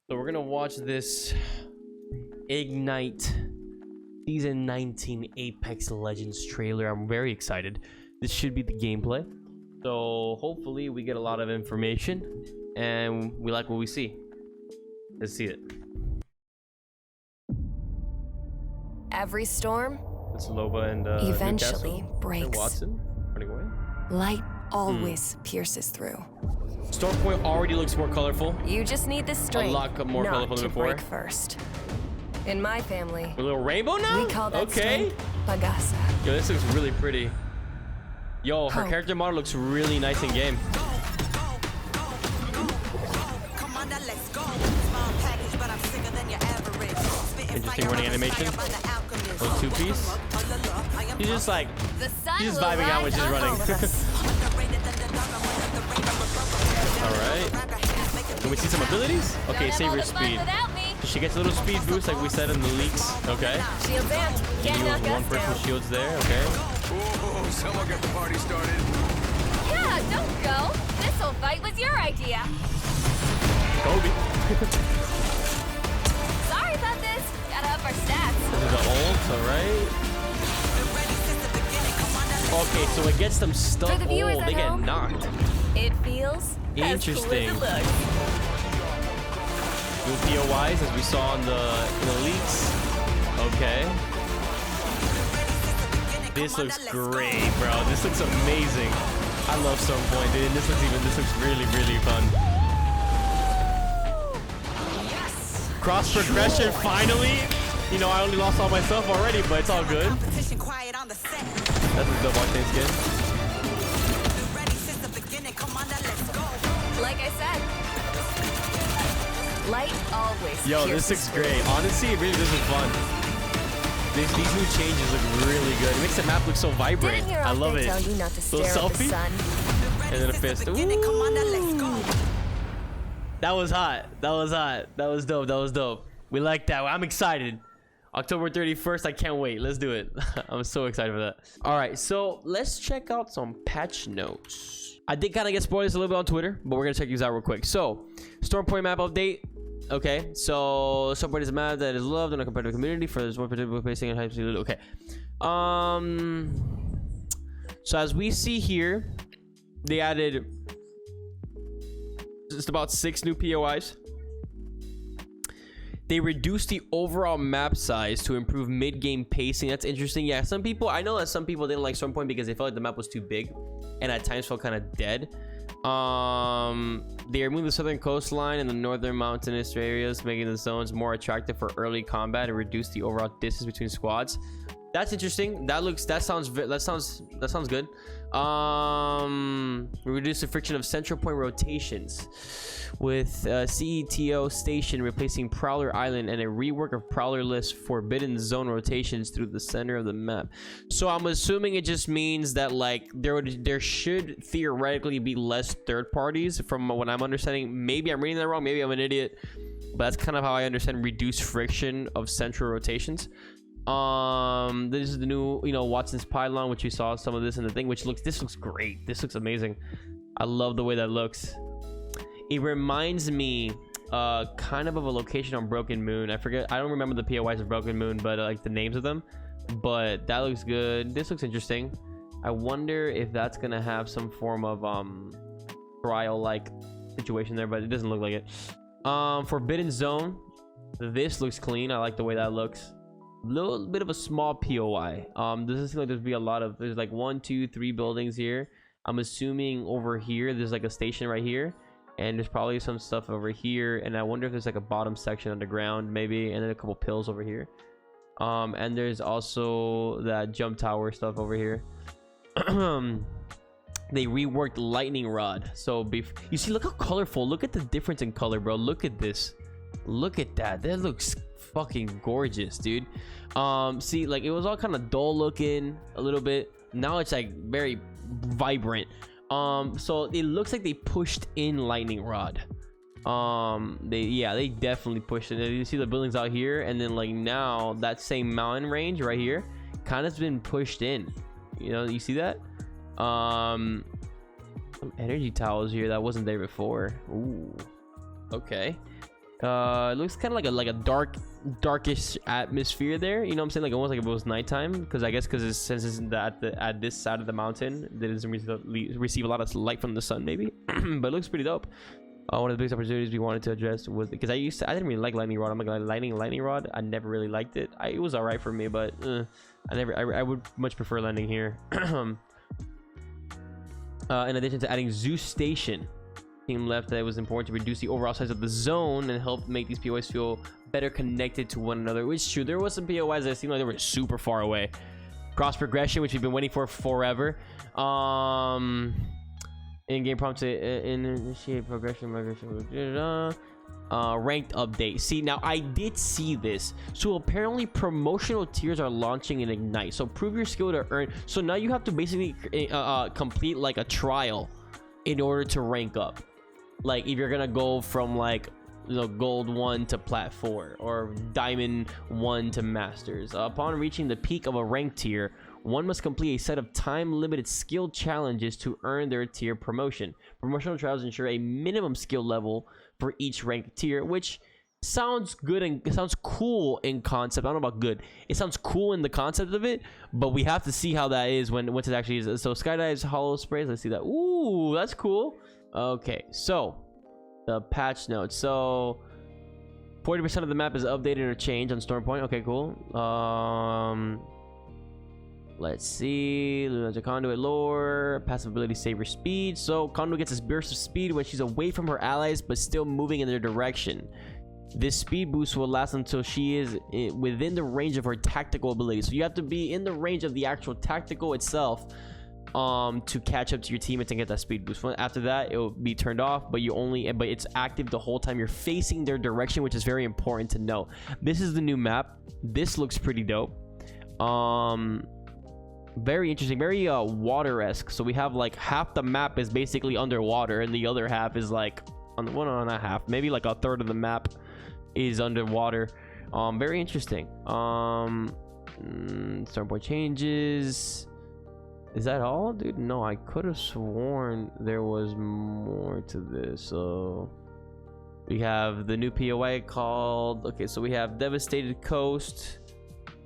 So we're gonna watch this Ignite Season 19 Apex Legends trailer. I'm very excited. This should be the gameplay. So hopefully we get a lot of information and we like what we see. Let's see it. Every storm It's Loba and eventually Newcastle. breaks. And Watson running away. Light always pierces through. Storm Point already looks more colorful. You just need the strength, A lot more not colorful to than before. break first. In my family, A little rainbow now? we call that okay. strength Pagasa. Yo, this looks really pretty. Yo, her Hope. character model looks really nice in game. Interesting running animation. Little two-piece. He's just like, he's just vibing out when she's running. Alright. Can we see some abilities? Okay, save your speed. She gets a little speed boost like we said in the leaks. Okay. Shields amped. Can't knock Use one us personal down. shields there. Okay. Whoa, someone get the party started. Yeah, don't go. This whole fight was your idea. Kobe. Sorry about this. Gotta up our stats. This is the ult, alright. Okay, so it gets them stuck. For the viewers Oh, at they get home, knocked. It feels Interesting. as cool as it looks. New POIs as we saw in the leaks. Okay. This looks great, bro. This looks amazing. I love Storm Point, dude. This looks really, really fun. Yes. Cross progression, finally. You know, I only lost all my stuff already, but it's all good. That's a dope octane skin. Like I said, light always Yo, this pierces looks through. great. Honestly, it really does look fun. These new changes look really good. It makes the map look so vibrant. Didn't hear I love often it. tell you not to Little stare at the selfie? sun. And then a fist. Ooh. That was hot. That was hot. That was dope. That was dope. We like that. I'm excited. October 31st. I can't wait. Let's do it. I'm so excited for that. All right. So let's check out some patch notes. I did kind of get spoilers a little bit on Twitter, but we're going to check these out real quick. So Storm Point map update. Okay. So Storm Point is a map that is loved in a competitive community for this one particular placing and hype. Okay. So as we see here, they added just about 6 new POIs. They reduced the overall map size to improve mid-game pacing. That's interesting. Yeah, I know that some people didn't like Storm Point because they felt like the map was too big and at times felt kind of dead. They removed the southern coastline and the northern mountainous areas, making the zones more attractive for early combat and reduce the overall distance between squads. That's interesting. That sounds good. Reduce the friction of central point rotations with CETO station replacing Prowler Island and a rework of Prowler-less Forbidden Zone rotations through the center of the map. So I'm assuming it just means that like there should theoretically be less third parties from what I'm understanding. Maybe I'm reading that wrong. Maybe I'm an idiot, but that's kind of how I understand reduced friction of central rotations. This is the new, Watson's pylon, which we saw some of this in the thing, this looks great. This looks amazing. I love the way that looks. It reminds me kind of a location on Broken Moon. I don't remember the POIs of Broken Moon, but like the names of them. But that looks good. This looks interesting. I wonder if that's gonna have some form of trial like situation there, but it doesn't look like it. Forbidden Zone, this looks clean. I like the way that looks. Little bit of a small POI. Doesn't seem like there's be a lot of, there's like 1, 2, 3 buildings here. I'm assuming over here there's like a station right here, and there's probably some stuff over here, and I wonder if there's like a bottom section underground maybe, and then a couple pills over here. And there's also that jump tower stuff over here. They reworked lightning rod, so you see, look how colorful. Look at the difference in color, bro. Look at this. Look at that. That looks fucking gorgeous, dude. See, like it was all kind of dull looking a little bit. Now it's like very vibrant. So it looks like they pushed in lightning rod. They definitely pushed it. You see the buildings out here, and then like now that same mountain range right here kind of been pushed in. You see that? Some energy towers here that wasn't there before. Ooh, okay. It looks kind of like a darkish atmosphere there, you know what I'm saying, like almost like if it was nighttime, because I guess since it's at this side of the mountain, it doesn't receive a lot of light from the sun maybe. But it looks pretty dope. One of the biggest opportunities we wanted to address was because I didn't really like lightning rod. I'm like lightning rod, I never really liked it. It was all right for me, but I would much prefer landing here. In addition to adding Zeus Station, team left that it was important to reduce the overall size of the zone and help make these POIs feel better connected to one another, which is true. There was some POIs that seemed like they were super far away. Cross progression, which we've been waiting for forever. In-game prompts to initiate progression, ranked update. See, now I did see this. So apparently promotional tiers are launching in Ignite, so prove your skill to earn. So now you have to basically complete like a trial in order to rank up. Like if you're gonna go from like, you know, gold 1 to plat 4 or diamond 1 to masters. Upon reaching the peak of a rank tier, one must complete a set of time-limited skill challenges to earn their tier promotion. Promotional trials ensure a minimum skill level for each ranked tier, which sounds good and it sounds cool in concept. I don't know about good. It sounds cool in the concept of it, but we have to see how that is once it actually is. So skydives, hollow sprays. Let's see that. Ooh, that's cool. Okay, so the patch notes. So 40% of the map is updated or changed on Storm Point. Okay, cool. Let's see. Luna's Conduit lore. Passive ability saver speed. So Conduit gets this burst of speed when she's away from her allies but still moving in their direction. This speed boost will last until she is within the range of her tactical ability. So you have to be in the range of the actual tactical itself to catch up to your teammates and get that speed boost. After that, it will be turned off, but it's active the whole time you're facing their direction, which is very important to know. This is the new map. This looks pretty dope. Very interesting, very water-esque. So we have like half the map is basically underwater and the other half is like not half, maybe like a third of the map is underwater. Very interesting. Storm Point changes. Is that all, dude? No, I could have sworn there was more to this. So we have the new POI called, okay, so we have Devastated Coast,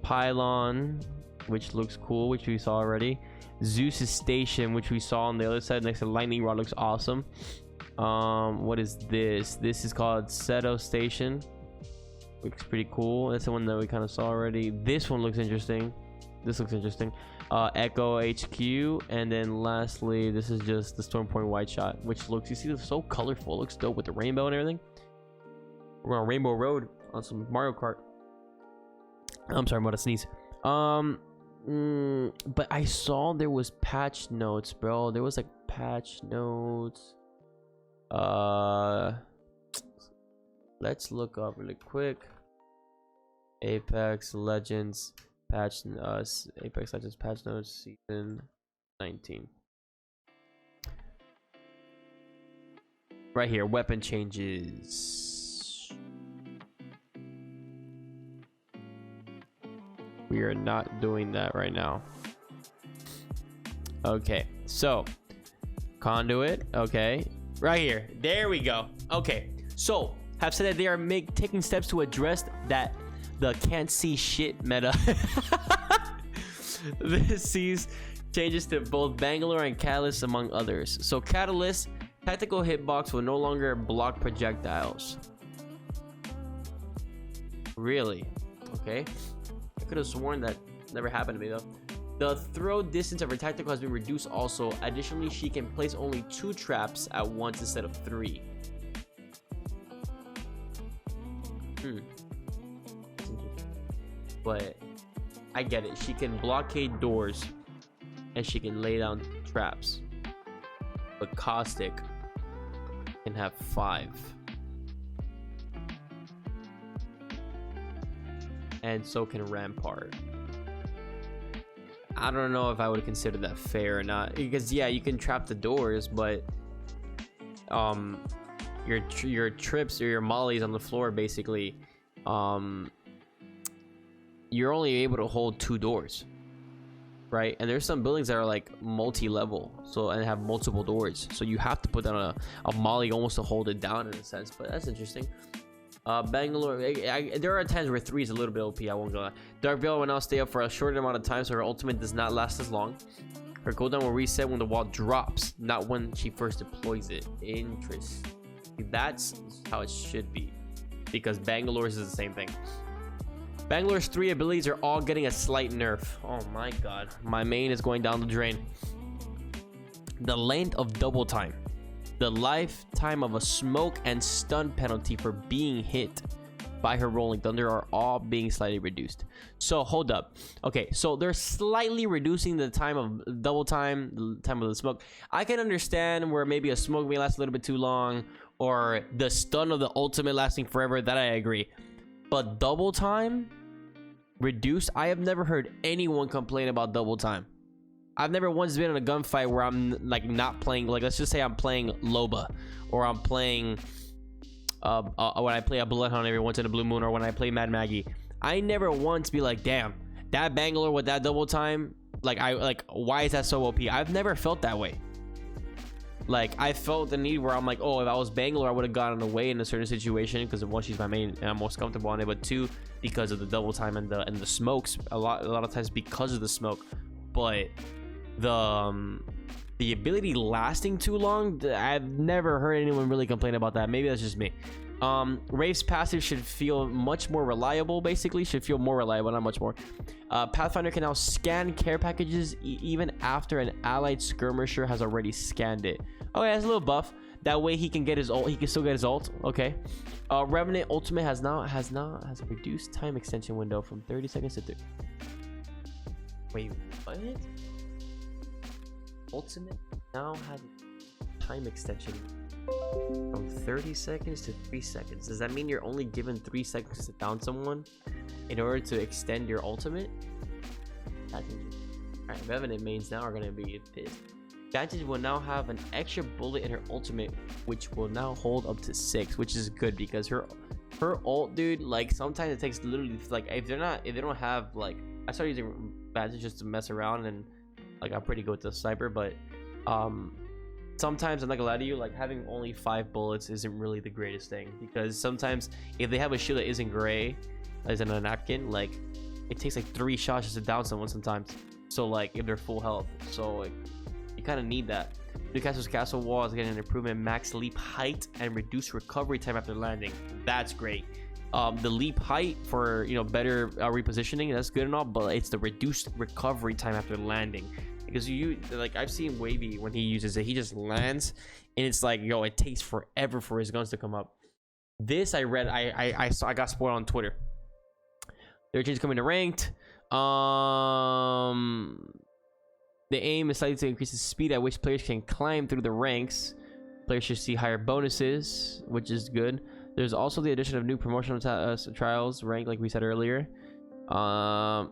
Pylon, which looks cool, which we saw already. Zeus's Station, which we saw on the other side next to Lightning Rod, looks awesome. What is this? This is called Seto Station. Looks pretty cool. That's the one that we kind of saw already. This one looks interesting. This looks interesting. Echo HQ, and then lastly, this is just the Storm Point White Shot, which looks, you see, it's so colorful. It looks dope with the rainbow and everything. We're on Rainbow Road on some Mario Kart. I'm sorry, I'm about to sneeze. But I saw there was patch notes, bro. There was like patch notes. Let's look up really quick. Apex Legends patch Apex Legends patch notes season 19. Right here, weapon changes. We are not doing that right now. Okay, so Conduit, okay, right here, there we go. Okay, so have said that they are taking steps to address that the can't see shit meta. This sees changes to both Bangalore and Catalyst, among others. So Catalyst, tactical hitbox will no longer block projectiles. Really? Okay. I could have sworn that never happened to me though. The throw distance of her tactical has been reduced also. Additionally, she can place only 2 traps at once instead of 3. But I get it. She can blockade doors and she can lay down traps. But Caustic can have 5. And so can Rampart. I don't know if I would consider that fair or not, because yeah, you can trap the doors, but your trips or your mollies on the floor basically, you're only able to hold 2 doors, right? And there's some buildings that are like multi-level, so, and have multiple doors, so you have to put down a molly almost to hold it down in a sense. But that's interesting. Bangalore, there are times where 3 is a little bit OP, I won't go lie. Dark Veil will now stay up for a short amount of time, so her ultimate does not last as long. Her cooldown will reset when the wall drops, not when she first deploys it. Interesting. That's how it should be, because Bangalore's is the same thing. Bangalore's 3 abilities are all getting a slight nerf. Oh my god, my main is going down the drain. The length of double time, the lifetime of a smoke and stun penalty for being hit by her rolling thunder are all being slightly reduced. So hold up, okay, so they're slightly reducing the time of double time, the time of the smoke. I can understand where maybe a smoke may last a little bit too long, or the stun of the ultimate lasting forever. That I agree, but double time reduced, I have never heard anyone complain about double time. I've never once been in a gunfight where I'm like not playing, like let's just say I'm playing Loba, or I'm playing when I play a Bloodhound every once in a blue moon, or when I play Mad Maggie. I never once be like, damn, that Bangalore with that double time, like why is that so OP? I've never felt that way. Like I felt the need where I'm like, oh, if I was Bangalore, I would have gotten away in a certain situation, because one, she's my main and I'm most comfortable on it, but two, because of the double time and the smokes, a lot of times because of the smoke. But the ability lasting too long, I've never heard anyone really complain about that. Maybe that's just me. Wraith's passive should feel much more reliable, basically should feel more reliable, not much more. Pathfinder can now scan care packages even after an allied skirmisher has already scanned it. Okay, that's a little buff. That way he can get his ult, he can still get his ult. Okay. Revenant ultimate has a reduced time extension window from 30 seconds to 30. Wait, what? Ultimate now has time extension from 30 seconds to 3 seconds. Does that mean you're only given 3 seconds to down someone in order to extend your ultimate? That's interesting. Alright, Revenant mains now are gonna be pissed. Vantage will now have an extra bullet in her ultimate, which will now hold up to 6, which is good, because her ult, dude, like sometimes it takes literally, like if they don't have, like, I started using Vantage just to mess around, and like I'm pretty good with the sniper, but sometimes I'm not gonna lie to you, like having only 5 bullets isn't really the greatest thing, because sometimes if they have a shield that isn't gray, as in a napkin, like it takes like 3 shots just to down someone sometimes. So like if they're full health, so like you kind of need that. Newcastle's castle wall is getting an improvement in max leap height and reduced recovery time after landing. That's great. The leap height for, you know, better repositioning, that's good and all, but it's the reduced recovery time after landing. Because you, like, I've seen Wavy when he uses it, he just lands and it's like, yo, it takes forever for his guns to come up. This I read, I got spoiled on Twitter. Their changes coming to ranked. The aim is slightly to increase the speed at which players can climb through the ranks. Players should see higher bonuses, which is good. There's also the addition of new promotional trials rank, like we said earlier.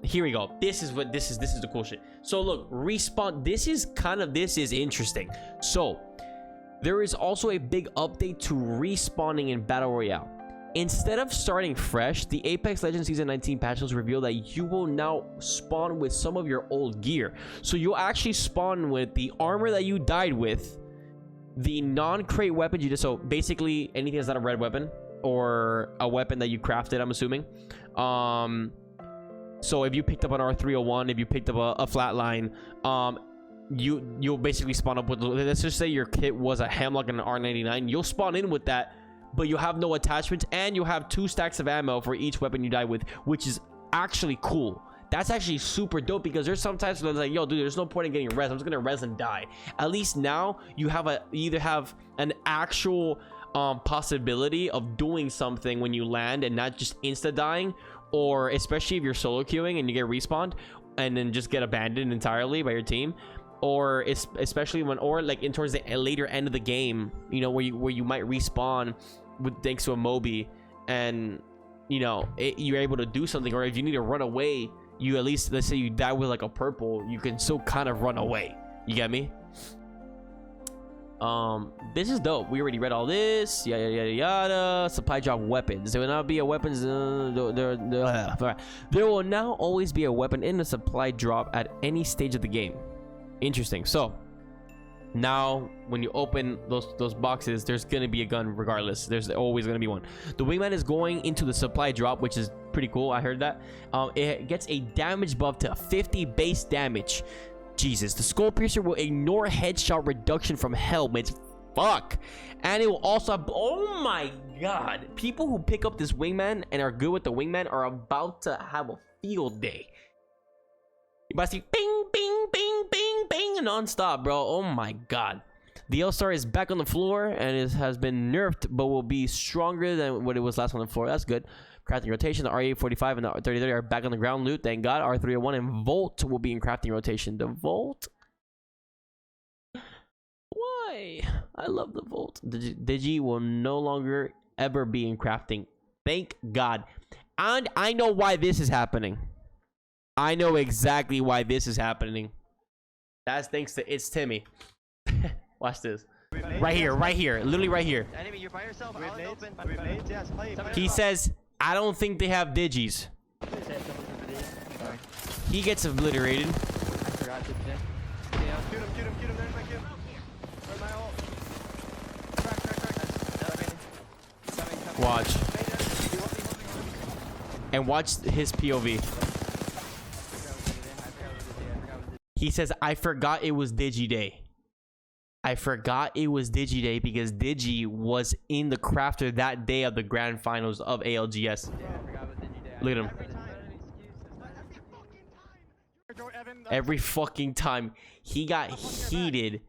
Here we go. This is the cool shit. So look, respawn. This is interesting. So there is also a big update to respawning in Battle Royale. Instead of starting fresh, the Apex Legends Season 19 patch notes reveal that you will now spawn with some of your old gear. So you'll actually spawn with the armor that you died with, the non-crate weapons you did. So basically anything that's not a red weapon or a weapon that you crafted, I'm assuming. So if you picked up an R301, if you picked up a flatline, you'll basically spawn up with, let's just say your kit was a Hemlock and an R99, you'll spawn in with that, but you have no attachments, and you have 2 stacks of ammo for each weapon you die with, which is actually cool. That's actually super dope, because there's sometimes when it's like, yo, dude, there's no point in getting res. I'm just gonna res and die. At least now you either have an actual possibility of doing something when you land and not just insta dying, or especially if you're solo queuing and you get respawned and then just get abandoned entirely by your team, or especially when, or like in towards the later end of the game, you know, where you might respawn with thanks to a Mobi, and you know you're able to do something, or if you need to run away, you at least, let's say you die with like a purple, you can still kind of run away. You get me? This is dope. We already read all this. Yada yada yada. Supply drop weapons. There will now be a weapons. There will now always be a weapon in the supply drop at any stage of the game. Interesting. So Now, when you open those boxes, there's gonna be a gun regardless. There's always gonna be one. The wingman is going into the supply drop, which is pretty cool. I heard that. It gets a damage buff to 50 base damage. Jesus, the skull piercer will ignore headshot reduction from helmets. Fuck. And it will also have, oh my god, people who pick up this wingman and are good with the wingman are about to have a field day. You might see bing, bing, bing, bing, bing non-stop, bro. Oh my god. The L-Star is back on the floor and it has been nerfed, but will be stronger than what it was last on the floor. That's good. Crafting rotation. The R845 and the R3030 are back on the ground loot. Thank god. R301 and Volt will be in crafting rotation. The Volt. Why? I love the Volt. Digi will no longer ever be in crafting. Thank god. And I know why this is happening. I know exactly why this is happening. That's thanks to It's Timmy. Watch this. Right here, literally right here. Enemy, you're by yourself. He says, I don't think they have digis. He gets obliterated. I forgot to check. Shoot him, there's my kill. Where's my ult? Crack. Watch. And watch his POV. He says, I forgot it was Digi Day. I forgot it was Digi Day because Digi was in the crafter that day of the grand finals of ALGS. Look at him. Every fucking time he got heated.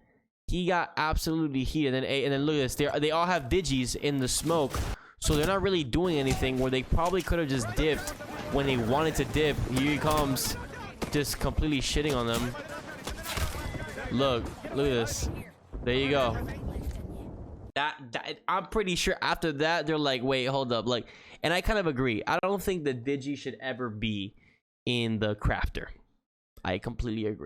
He got absolutely heated. And then look at this. They all have Digis in the smoke. So they're not really doing anything where they probably could have just dipped when they wanted to dip. Here he comes. Just completely shitting on them. Look at this. There you go. That I'm pretty sure after that they're like, wait, hold up, like, and I kind of agree. I don't think the Digi should ever be in the crafter. I completely agree.